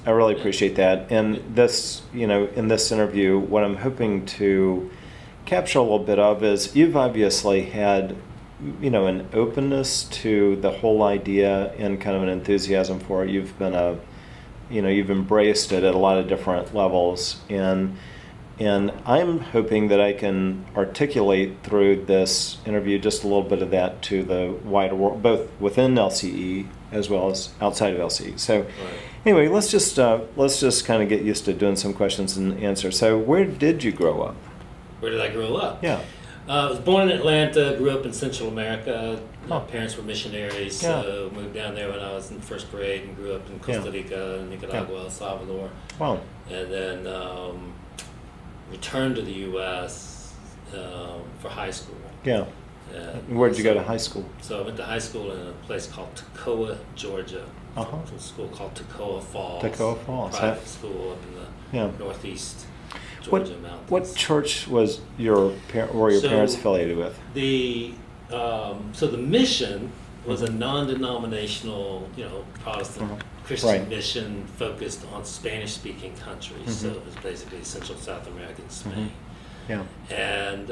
I really appreciate that. And this, in this interview, what I'm hoping to capture a little bit of is you've obviously had, an openness to the whole idea and kind of an enthusiasm for it. You've been you've embraced it at a lot of different levels. And I'm hoping that I can articulate through this interview just a little bit of that to the wider world, both within LCE as well as outside of LCE. So Right. anyway, let's just kind of get used to doing some questions and answers. So where did you grow up? Where did I grow up? Yeah. I was born in Atlanta, grew up in Central America. My Oh. parents were missionaries, Yeah. so moved down there when I was in first grade and grew up in Costa Rica, Nicaragua, El Salvador. Wow. And then returned to the U.S. For high school. Yeah. And Where did you go to high school? So I went to high school in a place called Toccoa, Georgia. Uh-huh. From a school called Toccoa Falls. Toccoa Falls. Private school up in the Yeah. northeast What Georgia mountains. what church was were your So- parents affiliated with? So the mission was a non-denominational, Protestant Mhm. Christian Right. mission focused on Spanish-speaking countries. So Mhm. it was basically Central South America and Spain. Yeah. And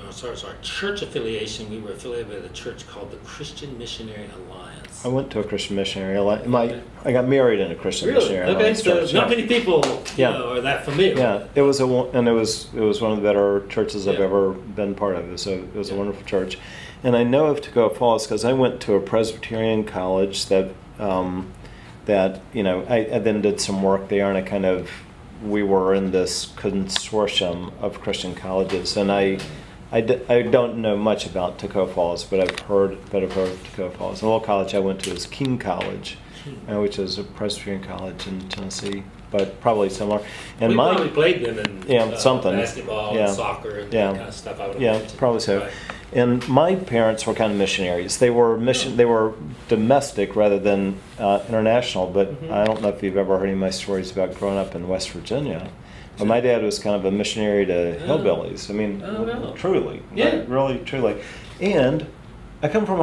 as far as our church affiliation, we were affiliated with a church called the Christian Missionary Alliance. I went to a Christian missionary. I got married in a Christian missionary Okay, alliance so church. not Yeah. many people Yeah. are that familiar. Yeah, it was it was one of the better churches I've Yeah. ever been part of. It was a Yeah. wonderful church, and I know of Toccoa Falls because I went to a Presbyterian college that I then did some work there, and we were in this consortium of Christian colleges, and I don't know much about Toccoa Falls, but I've heard of Toccoa Falls. The little college I went to is King College, which is a Presbyterian college in Tennessee, but probably similar. And We probably played them in something. basketball Yeah. and soccer and Yeah. that kind of stuff. I would Yeah, imagine. probably so. Right. And my parents were kind of missionaries. They were They were domestic rather than international. But Mhm. I don't know if you've ever heard any of my stories about growing up in West Virginia. But my dad was kind of a missionary to hillbillies. I mean, Oh, wow. truly, Yeah. really, truly. And I come from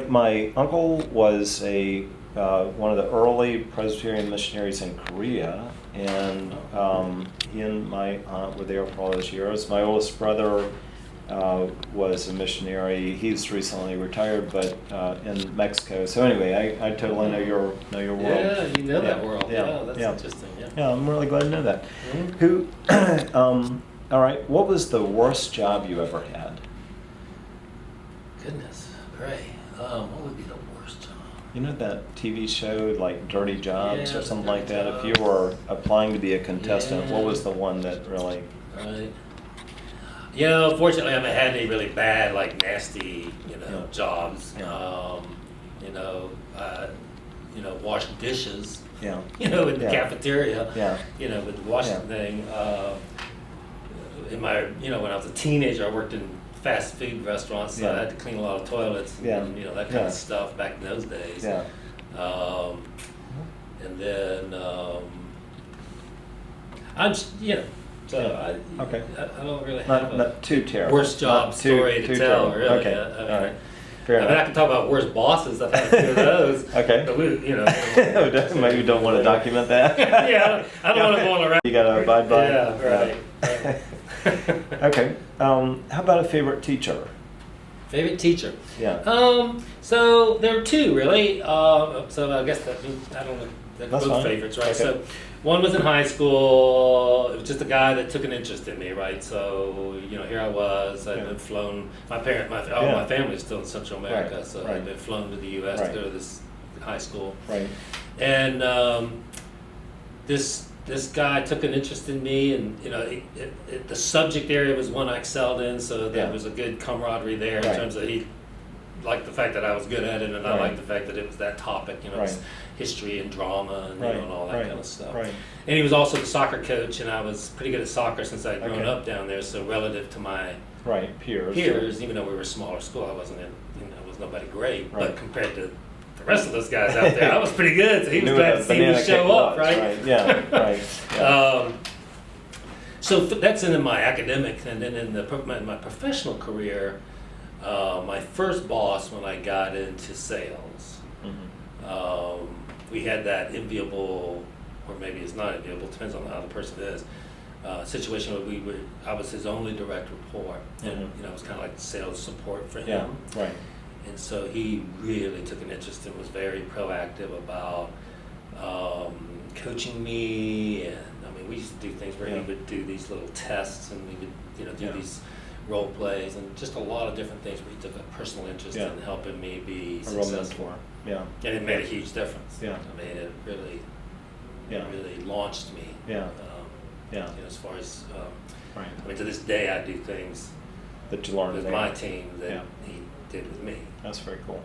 my uncle was one of the early Presbyterian missionaries in Korea, and he and my aunt were there for all those years. My oldest brother was a missionary. He's recently retired, but in Mexico. So anyway, I totally know your world. Yeah, you know that Yeah, world. yeah, Yeah, that's yeah. interesting. Yeah. Yeah, I'm really glad to know that. Mhm. All right, what was the worst job you ever had? Goodness, great. What would be the worst job? You know that TV show like Dirty Jobs Yeah, or something Dirty like that? If you Jobs. were applying to be a contestant, what Yeah. was the one that really? Right. Fortunately, I haven't had any really bad, nasty, Yeah. jobs. Yeah. Wash dishes. Yeah. In the Yeah. cafeteria. Yeah. With the washing Yeah. thing. When I was a teenager, I worked in fast food restaurants, so Yeah. I had to clean a lot of toilets. Yeah. And, that kind Yeah. of stuff back in those days. Yeah. And then I'm just, so Yeah. Okay. I don't really have Not too terrible. worst job Not too- story to too tell, terrible. really. Okay. All right. Fair I enough. can talk about worst bosses. I've had a few of those. Okay. But Maybe you don't want to document that. Yeah, I don't want to go on around. You gotta abide by. Yeah, right. Okay. How about a favorite teacher? Favorite teacher. Yeah. So there are two really. So I guess that means I don't know. They're That's both fine. favorites, right? Okay. So one was in high school. It was just a guy that took an interest in me, right? So here I was. I'd Yeah. been flown. My Yeah. family is still in Central America, Right, so right. I'd been flown to the U.S. Right. to go to this high school. Right. And this guy took an interest in me, and the subject area was one I excelled in, so there Yeah. was a good camaraderie there in Right. terms of he liked the fact that I was good at it, and I Right. liked the fact that it was that topic, it was Right. history and drama and, Right. and all that Right. kind of stuff. Right. And he was also the soccer coach, and I was pretty good at soccer since I'd grown Okay. up down there. So relative to my Right. Peers. peers, even though we were a smaller school, I wasn't was nobody great, Right. but compared to the rest of those guys out there, I was pretty good. So he was Knew glad what to a see me banana show kick up, was, right? Yeah. Right. Yeah. So that's in my academic, and then in my professional career, my first boss when I got into sales, Mhm. we had that enviable, or maybe it's not enviable, depends on how the person is, situation where I was his only direct report, and it was kind of like sales support for him. Yeah, right. And so he really took an interest and was very proactive about coaching me. And I mean, we used to do things where he would do these little tests, and we would do these role plays, and just a lot of different things where he took a personal interest in helping me be successful. Yeah. And it made a huge difference. Yeah. I mean, it really launched me. Yeah. As far as, right. I mean, to this day, I do things that you learned with my team that he did with me. That's very cool.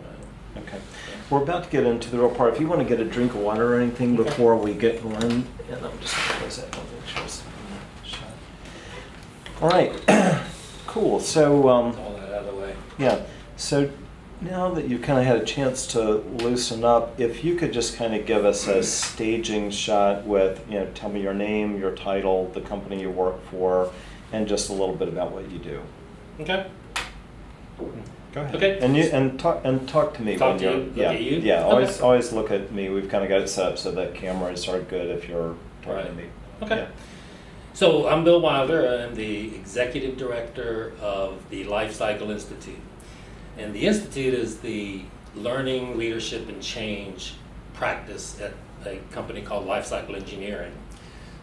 Okay. We're about to get into the real part. If you want to get a drink of water or anything before we get going, and I'm just going to close that one. Make sure it's shut. All right. Cool. So, all that out of the way. Yeah. So now that you've kind of had a chance to loosen up, if you could just kind of give us a staging shot with, tell me your name, your title, the company you work for, and just a little bit about what you do. Okay. Go ahead. Okay. And talk to me Talk when to you're you? Look at you? Yeah. Okay. Always look at me. We've kind of got it set up so that cameras are good if you're talking to me. Okay. Yeah. So I'm Bill Wilder. I'm the executive director of the Life Cycle Institute. And the Institute is the learning, leadership, and change practice at a company called Life Cycle Engineering.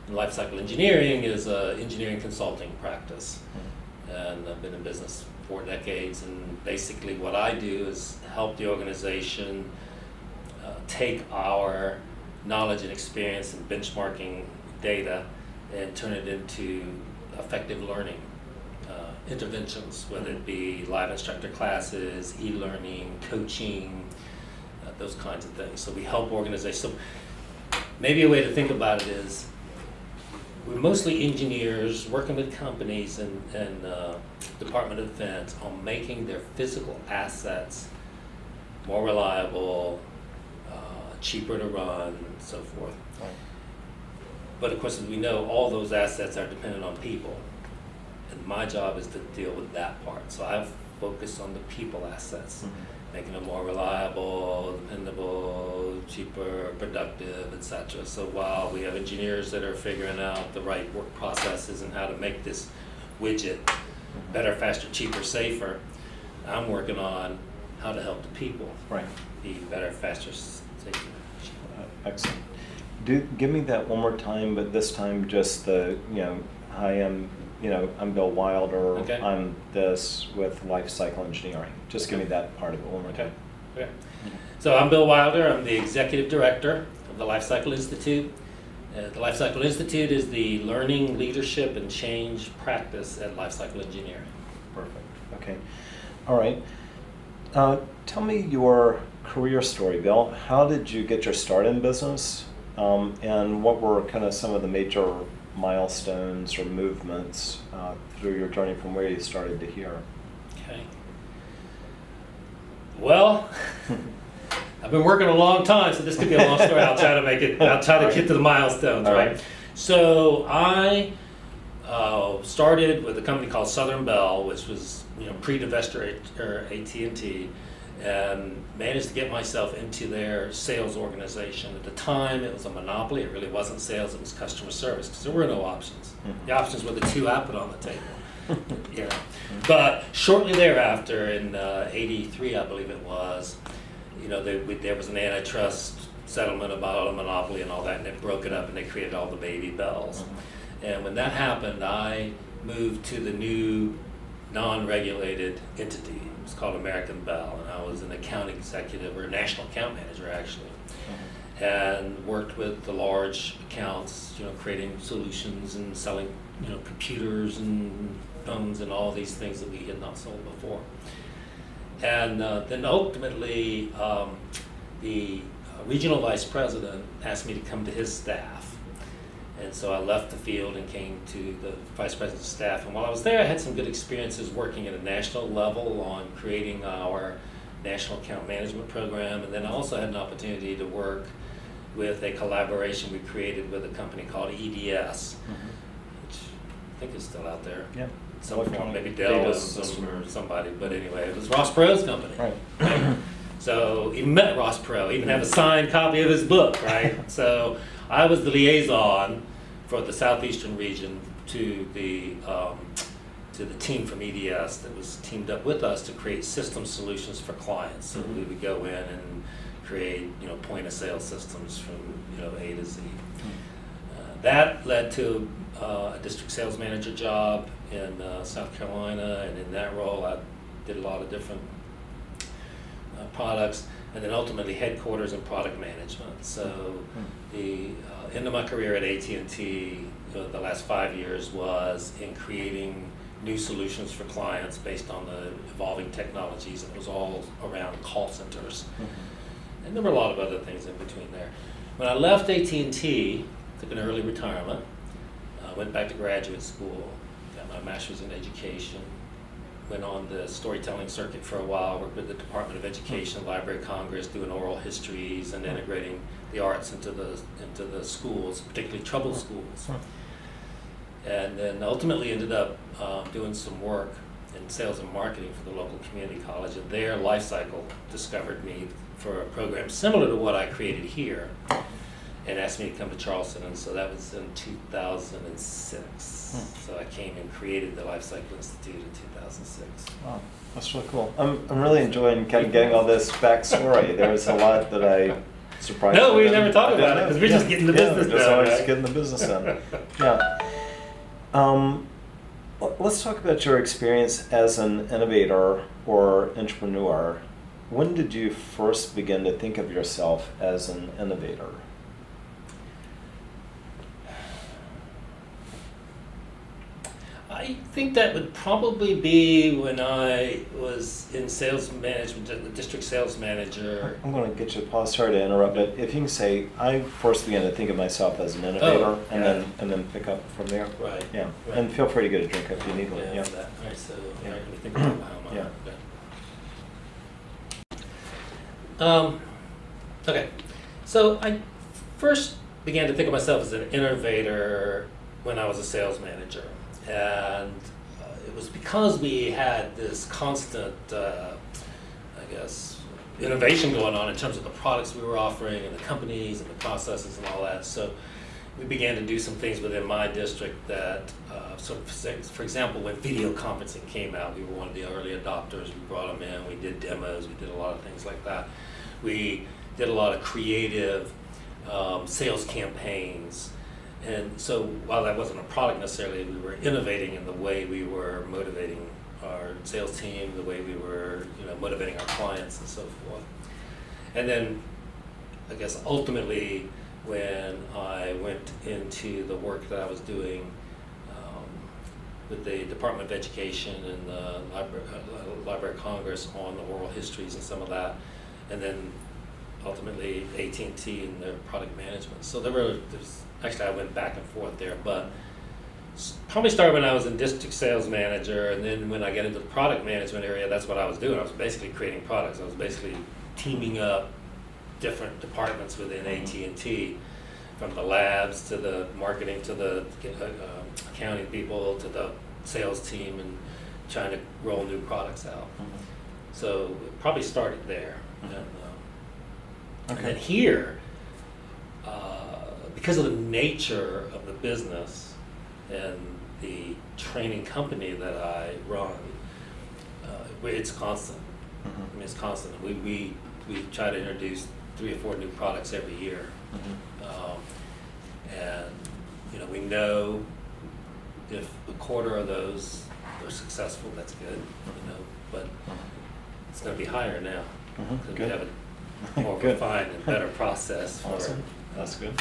And Life Cycle Engineering is an engineering consulting practice. And I've been in business 4 decades, and basically what I do is help the organization take our knowledge and experience and benchmarking data and turn it into effective learning interventions, whether it be live instructor classes, e-learning, coaching, those kinds of things. So we help organizations. So maybe a way to think about it is we're mostly engineers working with companies and Department of Defense on making their physical assets more reliable, cheaper to run, and so forth. Right. But of course, as we know, all those assets are dependent on people. And my job is to deal with that part. So I focus on the people assets, making them more reliable, dependable, cheaper, productive, etc. So while we have engineers that are figuring out the right work processes and how to make this widget better, faster, cheaper, safer, I'm working on how to help the people be better, faster, safer. Excellent. Give me that one more time, but this time just the, hi, I'm Bill Wilder. Okay. I'm this with Life Cycle Engineering. Just give me that part of it one more time. Okay. So I'm Bill Wilder. I'm the executive director of the Life Cycle Institute. The Life Cycle Institute is the learning, leadership, and change practice at Life Cycle Engineering. Perfect. Okay. All right. Tell me your career story, Bill. How did you get your start in business? And what were kind of some of the major milestones or movements through your journey from where you started to here? Okay. Well, I've been working a long time, so this could be a long story. I'll try to make it. I'll try to get to the milestones, right? So I started with a company called Southern Bell, which was pre-divestiture AT&T, and managed to get myself into their sales organization. At the time, it was a monopoly. It really wasn't sales; it was customer service because there were no options. The options were the 2 I put on the table. But shortly thereafter, in '83, I believe it was, there was an antitrust settlement about a monopoly and all that, and they broke it up and they created all the baby bells. And when that happened, I moved to the new non-regulated entity. It was called American Bell, and I was an account executive, or a national account manager actually, and worked with the large accounts, creating solutions and selling, computers and phones and all these things that we had not sold before. And then ultimately, the regional vice president asked me to come to his staff. And so I left the field and came to the vice president's staff. And while I was there, I had some good experiences working at a national level on creating our national account management program. And then I also had an opportunity to work with a collaboration we created with a company called EDS, which I think is still out there. Yeah. Some form, maybe Dell or somebody. But anyway, it was Ross Perot's company. Right. So even met Ross Perot, even have a signed copy of his book, right? So I was the liaison for the southeastern region to the team from EDS that was teamed up with us to create system solutions for clients. So we would go in and create, point of sale systems from, A to Z. That led to a district sales manager job in South Carolina, and in that role I did a lot of different products, and then ultimately headquarters and product management. So the end of my career at AT&T, the last 5 years was in creating new solutions for clients based on the evolving technologies, and it was all around call centers. And there were a lot of other things in between there. When I left AT&T, took an early retirement, went back to graduate school, got my master's in education, went on the storytelling circuit for a while, worked with the Department of Education, Library of Congress, doing oral histories and integrating the arts into the schools, particularly troubled schools. And then ultimately ended up doing some work in sales and marketing for the local community college, and their life cycle discovered me for a program similar to what I created here, and asked me to come to Charleston, and so that was in 2006. So I came and created the Life Cycle Institute in 2006. Wow, that's really cool. I'm really enjoying kind of getting all this backstory. There was a lot that I surprised. No, we never talked about it because we're just getting the business we're just done. always Right? getting the business done. Yeah. Let's talk about your experience as an innovator or entrepreneur. When did you first begin to think of yourself as an innovator? I think that would probably be when I was in sales management, the district sales manager. I'm going to get you to pause. Sorry to interrupt, but if you can say, I first began to think of myself as an innovator, and then pick up from there. Right. Yeah. Right. And feel free to get a drink if you need one. Yeah. That. All right. So all right, let me think about how Yeah. Okay. So I first began to think of myself as an innovator when I was a sales manager. And it was because we had this constant, innovation going on in terms of the products we were offering and the companies and the processes and all that. So we began to do some things within my district that, for example, when video conferencing came out, we were one of the early adopters. We brought them in, we did demos, we did a lot of things like that. We did a lot of creative sales campaigns. And so while that wasn't a product necessarily, we were innovating in the way we were motivating our sales team, the way we were motivating our clients and so forth. And then I guess ultimately when I went into the work that I was doing with the Department of Education and the Library of Congress on the oral histories and some of that, and then ultimately AT&T and their product management. So actually I went back and forth there, but probably started when I was in district sales manager, and then when I get into the product management area, that's what I was doing. I was basically creating products. I was basically teaming up different departments within AT&T, from the labs to the marketing to the accounting people to the sales team, and trying to roll new products out. So it probably started there. And then here, because of the nature of the business and the training company that I run, it's constant. I mean, it's constant. We try to introduce 3 or 4 new products every year, and we know if a quarter of those are successful, that's good. But it's going to be higher now because we have a more refined and better process for Awesome. That's good.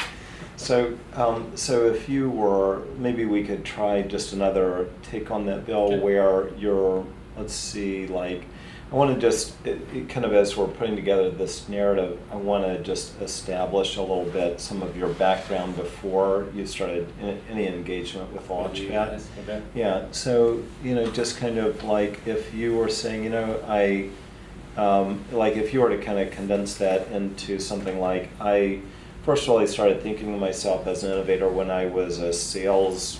So, if you were, maybe we could try just another take on that, Bill, where you're, let's see, like, I want to just, kind of as we're putting together this narrative, I want to just establish a little bit some of your background before you started any engagement with Launchpad. Okay. Yeah, so, just kind of like if you were saying, like if you were to kind of condense that into something like, I first really started thinking of myself as an innovator when I was a sales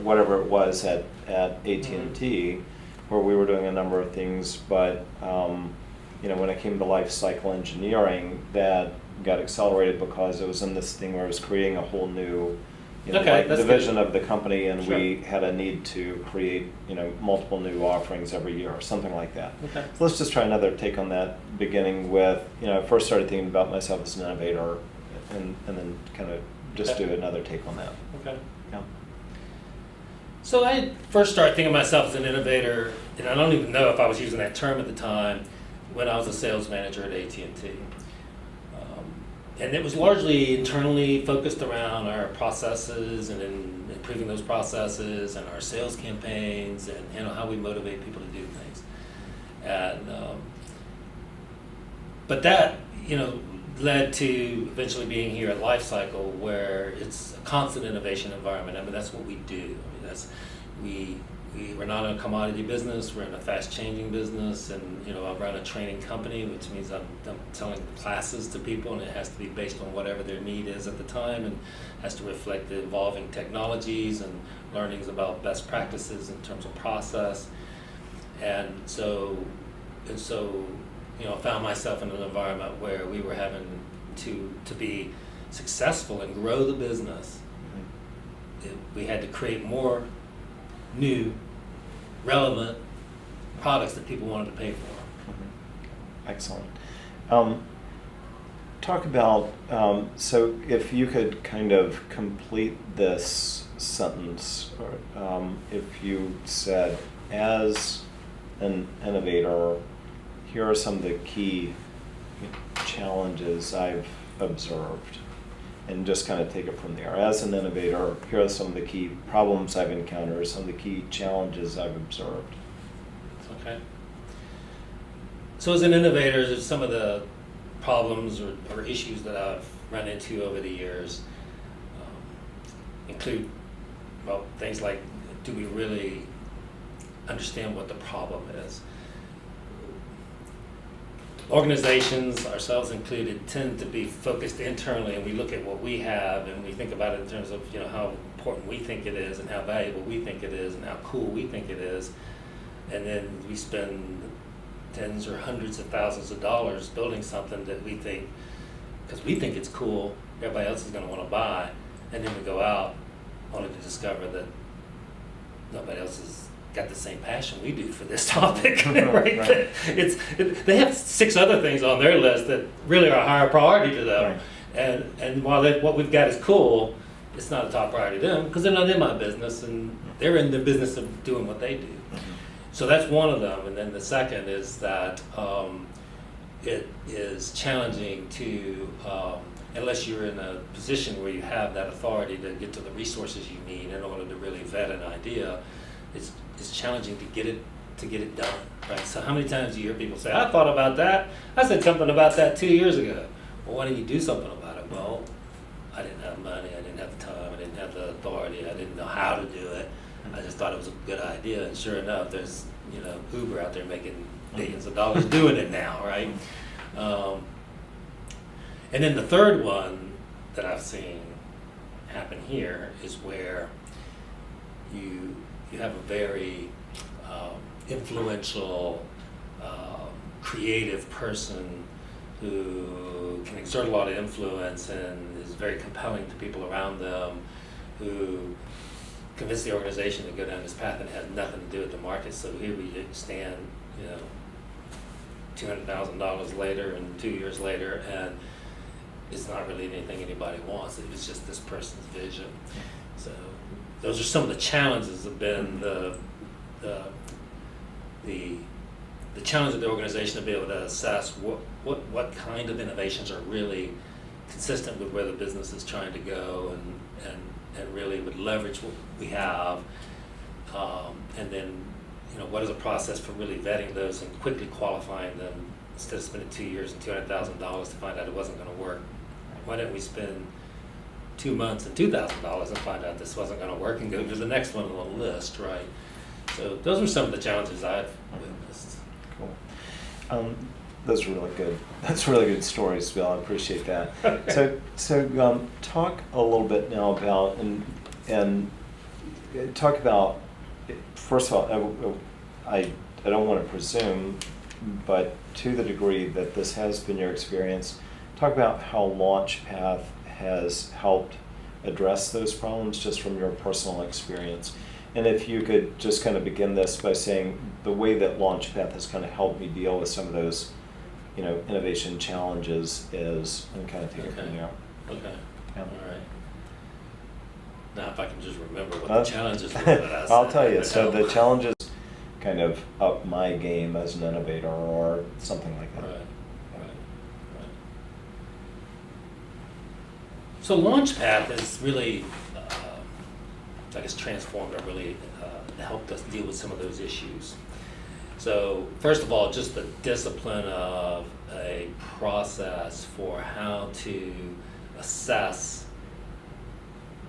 whatever it was at AT&T, where we were doing a number of things, but when it came to life cycle engineering, that got accelerated because it was in this thing where it was creating a whole new Okay, that's division good. of the company, and Sure. we had a need to create multiple new offerings every year or something like that. Okay. So let's just try another take on that, beginning with, I first started thinking about myself as an innovator, and then kind of just Okay. do another take on that. Okay. Yeah. So I first started thinking of myself as an innovator, and I don't even know if I was using that term at the time, when I was a sales manager at AT&T. And it was largely internally focused around our processes and in improving those processes and our sales campaigns and how we motivate people to do things. And but that led to eventually being here at Lifecycle, where it's a constant innovation environment. I mean, that's what we do. I mean, we're not in a commodity business. We're in a fast-changing business, and I run a training company, which means I'm telling classes to people, and it has to be based on whatever their need is at the time, and has to reflect the evolving technologies and learnings about best practices in terms of process. And so, I found myself in an environment where we were having to be successful and grow the business. We had to create more new, relevant products that people wanted to pay for. Excellent. Talk about, so if you could kind of complete this sentence, or if you said, as an innovator, here are some of the key challenges I've observed, and just kind of take it from there. As an innovator, here are some of the key problems I've encountered, some of the key challenges I've observed. Okay. So as an innovator, there's some of the problems or issues that I've run into over the years include, things like, do we really understand what the problem is? Organizations, ourselves included, tend to be focused internally, and we look at what we have and we think about it in terms of how important we think it is and how valuable we think it is and how cool we think it is, and then we spend tens or hundreds of thousands of dollars building something that we think, because we think it's cool, everybody else is going to want to buy, and then we go out only to discover that nobody else has got the same passion we do for this topic, right? Right. They have 6 other things on their list that really are a higher priority to them, Right. and while what we've got is cool, it's not a top priority to them because they're not in my business, and they're in the business of doing what they do. So that's one of them, and then the second is that it is challenging to, unless you're in a position where you have that authority to get to the resources you need in order to really vet an idea, it's challenging to get it done, right? So how many times do you hear people say, I thought about that, I said something about that 2 years ago. Well, why didn't you do something about it? Well, I didn't have money, I didn't have the time, I didn't have the authority, I didn't know how to do it. I just thought it was a good idea, and sure enough, there's Uber out there making billions of dollars doing it now, right? And then the third one that I've seen happen here is where you have a very influential, creative person who can exert a lot of influence and is very compelling to people around them, who convince the organization to go down this path and it has nothing to do with the market. So here we stand, $200,000 later and 2 years later, and it's not really anything anybody wants. It was just this person's vision. So those are some of the challenges have been the challenge of the organization to be able to assess what kind of innovations are really consistent with where the business is trying to go and really would leverage what we have, and then what is a process for really vetting those and quickly qualifying them instead of spending 2 years and $200,000 to find out it wasn't going to work. Why didn't we spend 2 months and $2,000 and find out this wasn't going to work and go to the next one on the list, right? So those are some of the challenges I've witnessed. Cool. Those are really good. That's really good stories, Bill. I appreciate that. So talk a little bit now about and talk about. First of all, I don't want to presume, but to the degree that this has been your experience, talk about how Launchpad has helped address those problems just from your personal experience. And if you could just kind of begin this by saying the way that Launchpad has kind of helped me deal with some of those, innovation challenges is, and kind of take it from there. Okay. Yeah. All right. Now, if I can just remember what the challenges were that I said. I'll tell you. So the challenges kind of up my game as an innovator or something like that. Right. So Launchpad has really, I guess, transformed or really helped us deal with some of those issues. So first of all, just the discipline of a process for how to assess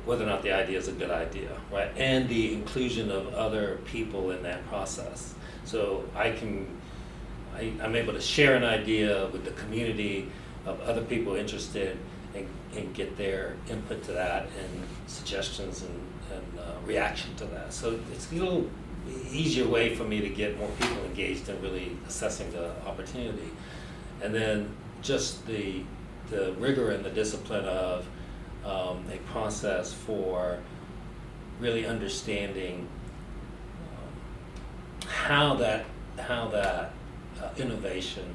whether or not the idea is a good idea, right? And the inclusion of other people in that process. So I'm able to share an idea with the community of other people interested and get their input to that and suggestions and reaction to that. So it's a little easier way for me to get more people engaged in really assessing the opportunity. And then just the rigor and the discipline of a process for really understanding how that innovation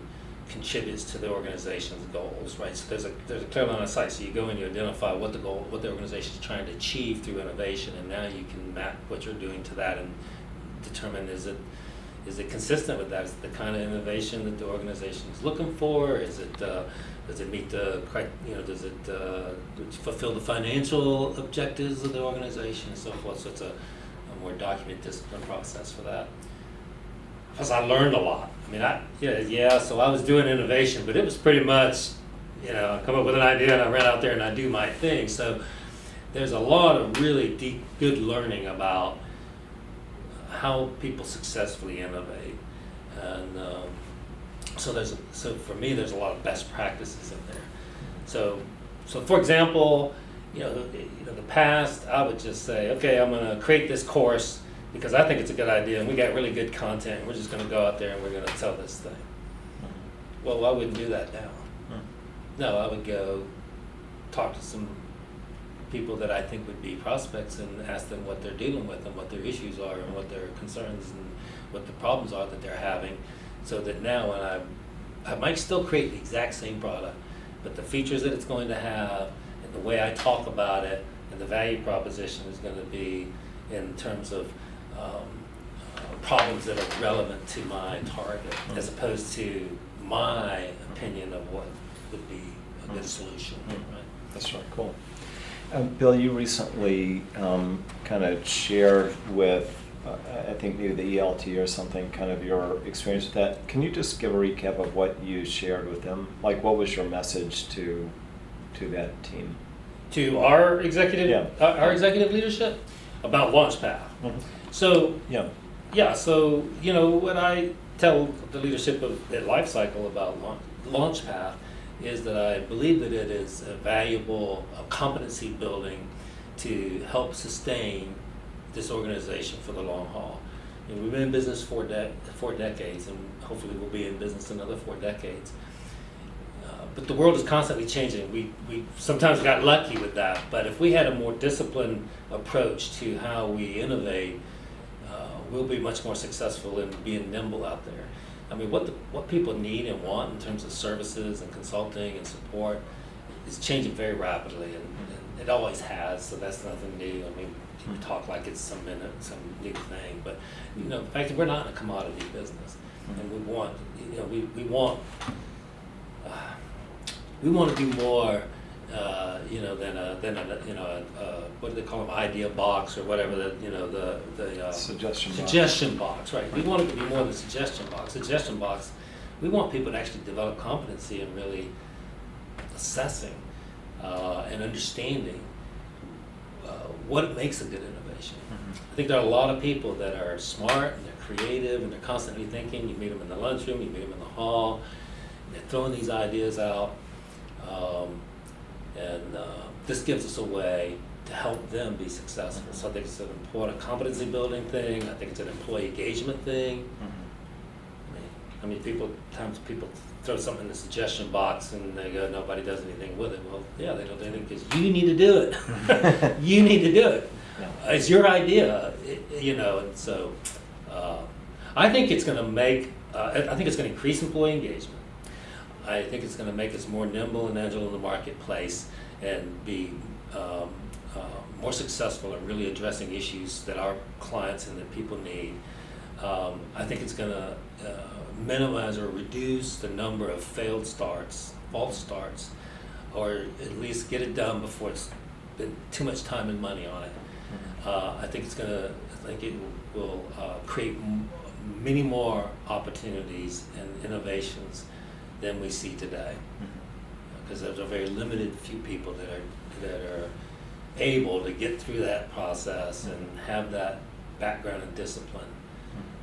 contributes to the organization's goals, right? So there's a clear line of sight. So you go and you identify what the organization is trying to achieve through innovation, and now you can map what you're doing to that and determine is it consistent with that? Is it the kind of innovation that the organization is looking for? Is it does it meet the does it fulfill the financial objectives of the organization and so forth? So it's a more document discipline process for that. Plus, I learned a lot. I mean, so I was doing innovation, but it was pretty much, I come up with an idea and I ran out there and I do my thing. So there's a lot of really deep, good learning about how people successfully innovate. And so for me, there's a lot of best practices in there. So for example, the past, I would just say, okay, I'm going to create this course because I think it's a good idea and we got really good content and we're just going to go out there and we're going to sell this thing. Well, I wouldn't do that now. No, I would go talk to some people that I think would be prospects and ask them what they're dealing with and what their issues are and what their concerns and what the problems are that they're having, so that now when I might still create the exact same product, but the features that it's going to have and the way I talk about it and the value proposition is going to be in terms of problems that are relevant to my target, as opposed to my opinion of what would be a good solution. Right? That's really cool. Bill, you recently kind of shared with, I think maybe the ELT or something, kind of your experience with that. Can you just give a recap of what you shared with them? Like, what was your message to that team? To our executive, our executive leadership about Launchpad. Mm-hmm. So so what I tell the leadership at Lifecycle about Launchpad is that I believe that it is a valuable competency building to help sustain this organization for the long haul. And we've been in business for 4 decades, and hopefully we'll be in business another 4 decades. But the world is constantly changing. We sometimes got lucky with that, but if we had a more disciplined approach to how we innovate, we'll be much more successful in being nimble out there. I mean, what people need and want in terms of services and consulting and support is changing very rapidly, and it always has. So that's nothing new. I mean, people talk like it's some new thing, but the fact that we're not in a commodity business, and we want we want to do more, than a what do they call them, idea box or whatever, the suggestion box, right? We want it to be more than suggestion box. Suggestion box, we want people to actually develop competency in really assessing and understanding what makes a good innovation. I think there are a lot of people that are smart and they're creative and they're constantly thinking. You meet them in the lunchroom, you meet them in the hall, and they're throwing these ideas out. This gives us a way to help them be successful. So I think it's an important competency building thing. I think it's an employee engagement thing. I mean, times people throw something in the suggestion box and they go, nobody does anything with it. Well, yeah, they don't do anything because you need to do it. You need to do it. Yeah. It's your idea, and so I think it's going to I think it's going to increase employee engagement. I think it's going to make us more nimble and agile in the marketplace and be more successful in really addressing issues that our clients and that people need. I think it's going to minimize or reduce the number of failed starts, false starts, or at least get it done before it's been too much time and money on it. I think it will create many more opportunities and innovations than we see today, because there's a very limited few people that are able to get through that process and have that background and discipline.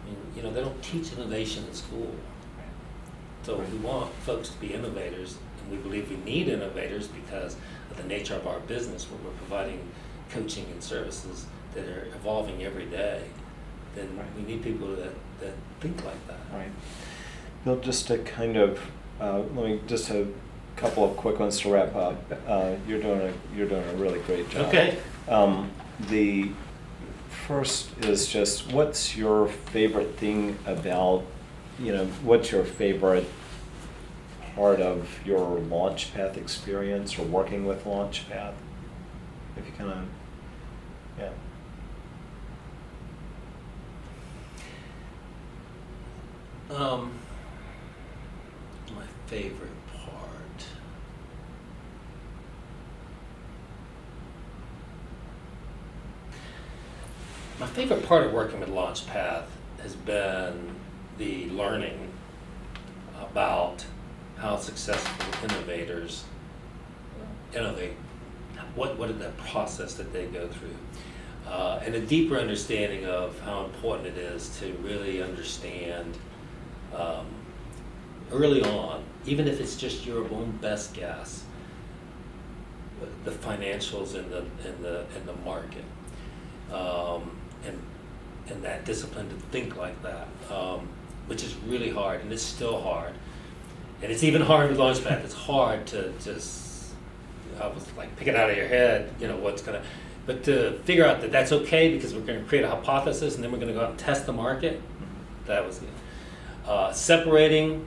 I mean, they don't teach innovation in school. So we want folks to be innovators, and we believe we need innovators because of the nature of our business, where we're providing coaching and services that are evolving every day. Then we need people that think like that. Right. Bill, just to kind of just a couple of quick ones to wrap up. You're doing a really great job. Okay. The first is just, what's your favorite thing about, what's your favorite part of your Launchpad experience or working with Launchpad? If you kind of, yeah. My favorite part. My favorite part of working with Launchpad has been the learning about how successful innovators innovate. What is that process that they go through? And a deeper understanding of how important it is to really understand early on, even if it's just your own best guess, the financials in the market, and that discipline to think like that, which is really hard, and it's still hard, and it's even hard with Launchpad. It's hard to just pick it out of your head, what's gonna. But to figure out that that's okay because we're going to create a hypothesis and then we're going to go out and test the market, that was good. Separating,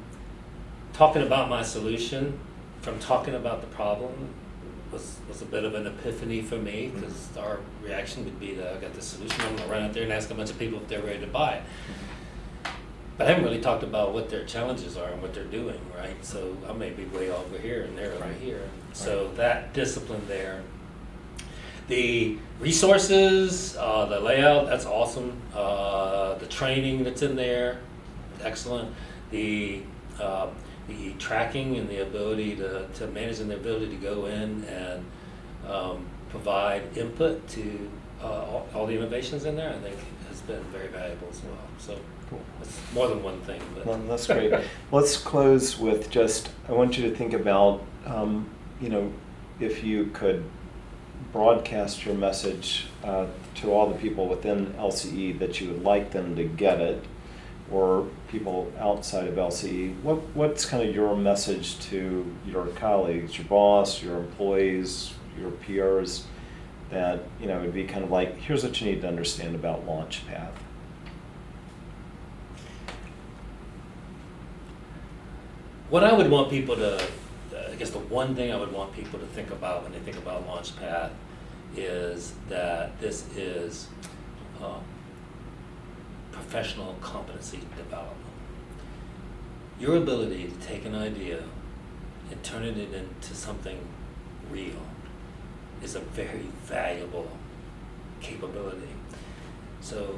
talking about my solution from talking about the problem was a bit of an epiphany for me, because our reaction would be that I got the solution, I'm going to run out there and ask a bunch of people if they're ready to buy it. But I haven't really talked about what their challenges are and what they're doing, right? So I may be way over here and they're over here. So that discipline there. The resources, the layout, that's awesome. The training that's in there, excellent. The tracking and the ability to manage, and the ability to go in and provide input to all the innovations in there, I think has been very valuable as well. So cool. It's more than one thing. But. Well, that's great. Let's close with I want you to think about, if you could broadcast your message to all the people within LCE that you would like them to get it, or people outside of LCE, what's kind of your message to your colleagues, your boss, your employees, your peers, that it'd be kind of like, here's what you need to understand about Launchpad? What I would want people to, I guess the one thing I would want people to think about when they think about Launchpad is that this is professional competency development. Your ability to take an idea and turn it into something real is a very valuable capability. So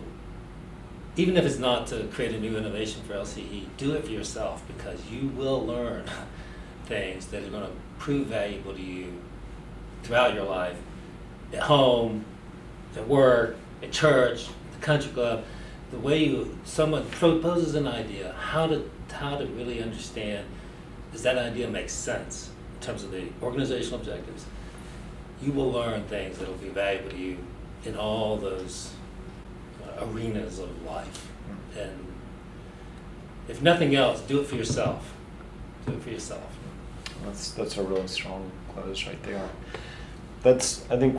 even if it's not to create a new innovation for LCE, do it for yourself, because you will learn things that are going to prove valuable to you throughout your life, at home, at work, at church, at the country club. The way someone proposes an idea, how to really understand, does that idea make sense in terms of the organizational objectives? You will learn things that will be valuable to you in all those arenas of life. And if nothing else, do it for yourself. Do it for yourself. That's a really strong close right there. That's, I think,